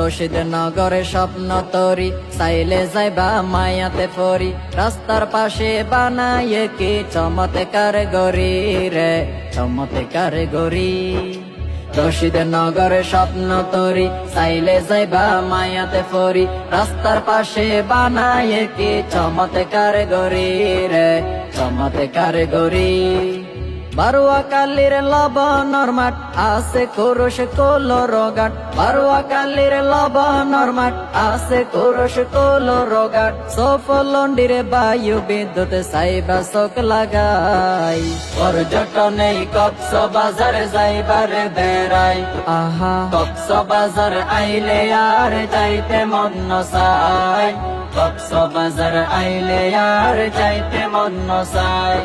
রশিদ নগরে স্বপ্ন তরি চাইলে যাইবা মায়াতে ফরি রাস্তার পাশে বানায় কি চমৎকার গড়ি রে চমৎকার গড়ি রশিদ নগরে স্বপ্ন তরি চাইলে যাইবা মায়াতে ফরি রাস্তার পাশে বানায় কি চমৎকার গড়ি রে চমৎকার গড়ি বারুয়া কালির লবণর মাঠ আছে কোরস কোলর গাট বারুয়া কালির লবণর মাঠ আছে কোরস কোলর গাট সফলন্ডির বায়ু বিদ্যুৎ সাইবা চোখ লাগাই পর্যটনে কক্সবাজার যাইবার বেড়াই আহা কক্সবাজার আইলে আর যাইতে মন চাই কক্সবাজার আইলে আর যাইতে মন চাই